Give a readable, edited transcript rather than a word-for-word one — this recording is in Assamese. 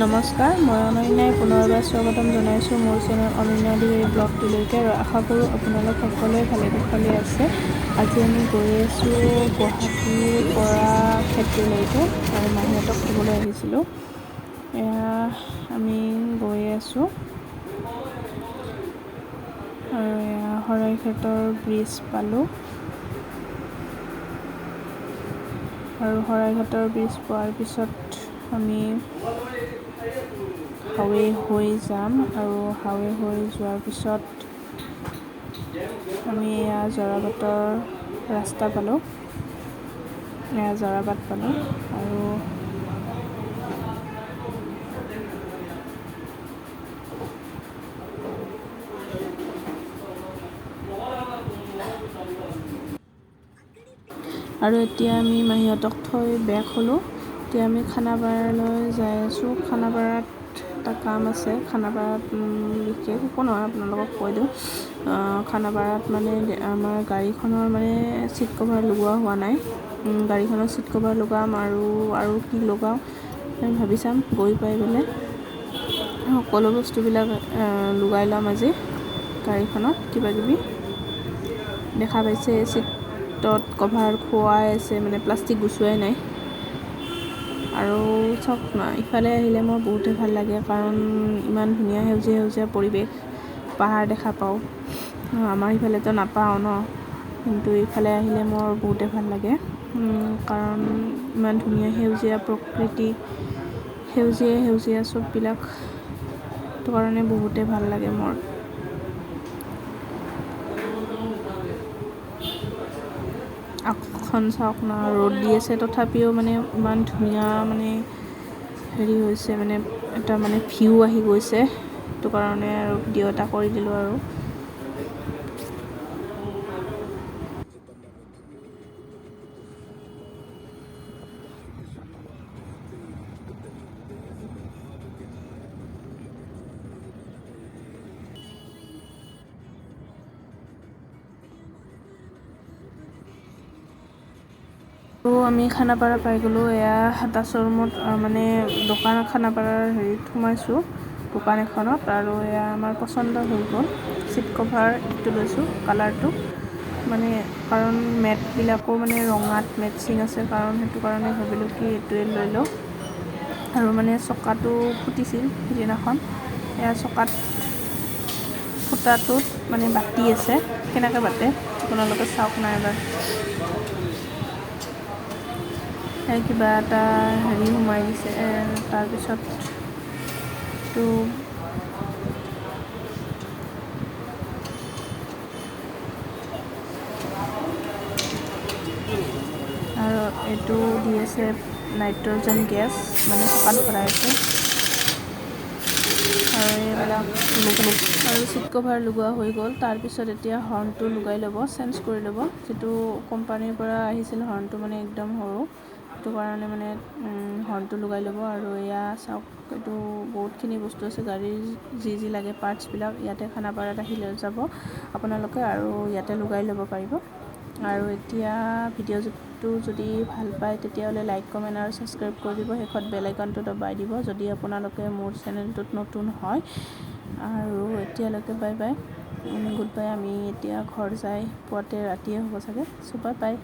নমস্কাৰ, মই অনন্যাই পুনৰবাৰ স্বাগতম জনাইছোঁ মোৰ চেনেল অনন্যা অধিকাৰী ব্লগটোলৈকে আৰু আশা কৰোঁ আপোনালোক সকলোৱে ভালে কুশলে আছে। আজি আমি গৈ আছোঁ গুৱাহাটীৰ পৰা ক্ষেত্ৰীলৈকে আৰু মাহীহঁতক থ'বলৈ আহিছিলোঁ। আমি গৈ আছোঁ আৰু শৰাইঘাটৰ ব্ৰিজ পালোঁ আৰু শৰাইঘাটৰ ব্ৰিজ পোৱাৰ পিছত আমি হাৱে হৈ যাম আৰু হাৱে হৈ যোৱাৰ পিছত আমি জৰাবাটৰ ৰাস্তা পালোঁ, জৰাবাট পালোঁ আৰু এতিয়া আমি মাহীহঁতক থৈ বেক হ'লোঁ। এতিয়া আমি খানাপাৰালৈ যাই আছোঁ। খানাপাৰাত এটা কাম আছে। খানাপাৰাত বিশেষ একো নহয়, আপোনালোকক কৈ দিওঁ। খানাপাৰাত মানে আমাৰ গাড়ীখনৰ মানে ছিট কভাৰ লগোৱা হোৱা নাই। গাড়ীখনৰ ছিট কভাৰ লগাম আৰু কি লগাওঁ আমি ভাবি চাম। গৈ পাই পেলাই সকলো বস্তুবিলাক লগাই ল'ম আজি গাড়ীখনত। কিবাকিবি দেখা পাইছে ছিটত কভাৰ খোৱাই আছে, মানে প্লাষ্টিক গুচোৱাই নাই। আৰু চাওক না, ইফালে আহিলে মোৰ বহুতেই ভাল লাগে, কাৰণ ইমান ধুনীয়া সেউজীয়া সেউজীয়া পৰিৱেশ, পাহাৰ দেখা পাওঁ। আমাৰ ইফালেতো নাপাওঁ ন, কিন্তু ইফালে আহিলে মোৰ বহুতেই ভাল লাগে, কাৰণ ইমান ধুনীয়া সেউজীয়া প্ৰকৃতি, সেউজীয়া সেউজীয়া চববিলাক, সেইটো কাৰণে বহুতেই ভাল লাগে মোৰ। আকাশখন চাওক না, ৰ'দ দি আছে তথাপিও মানে ইমান ধুনীয়া মানে হেৰি হৈছে, মানে এটা মানে ভিউ আহি গৈছে, সেইটো কাৰণে আৰু ভিডিঅ' এটা কৰি দিলোঁ আৰু। আমি খানাপাৰা পাই গ'লোঁ। এটা শ্ব'ৰুমত মানে দোকান খানাপাৰাৰ হেৰিত সোমাইছোঁ, দোকান এখনত, আৰু আমাৰ পচন্দ হৈ গ'ল। ছিট কভাৰ এইটো লৈছোঁ, কালাৰটো মানে, কাৰণ মেটবিলাকো মানে ৰঙাত মেটচিং আছে, কাৰণ সেইটো কাৰণে ভাবিলোঁ কি এইটোৱে লৈ লওঁ। আৰু মানে চকাটো ফুটিছিল সিদিনাখন, চকাত ফুটাটোত মানে বাতি আছে, কেনেকৈ বাতে আপোনালোকে চাওক না এবাৰ। কিবা এটা হেৰি সোমাই দিছে, তাৰপিছত এইটো আৰু এইটো দি আছে নাইট্ৰজেন গেছ, মানে চকাত ভৰাই আছে। আৰু এইবিলাক আৰু ছিট কভাৰ লগোৱা হৈ গ'ল। তাৰপিছত এতিয়া হৰ্ণটো লগাই ল'ব, চেঞ্জ কৰি ল'ব। যিটো কোম্পানীৰ পৰা আহিছিল হৰ্ণটো মানে একদম সৰু, সেইটো কাৰণে মানে হৰ্ণটো লগাই ল'ব। আৰু চাওক, এইটো বহুতখিনি বস্তু আছে, গাড়ীৰ যি যি লাগে পাৰ্টছবিলাক ইয়াতে খানাপাৰাত আহি লৈ যাব আপোনালোকে, আৰু ইয়াতে লগাই ল'ব পাৰিব। আৰু এতিয়া ভিডিঅ'টো যদি ভাল পায় তেতিয়াহ'লে লাইক, কমেণ্ট আৰু ছাবস্ক্ৰাইব কৰি দিব। শেষত বেল আইকনটো দবাই দিব যদি আপোনালোকে মোৰ চেনেলটোত নতুন হয়। আৰু এতিয়ালৈকে বাই বাই, গুড বাই। আমি এতিয়া ঘৰ যাই পোৱাতে ৰাতিয়ে হ'ব চাগে, চ' বাই বাই।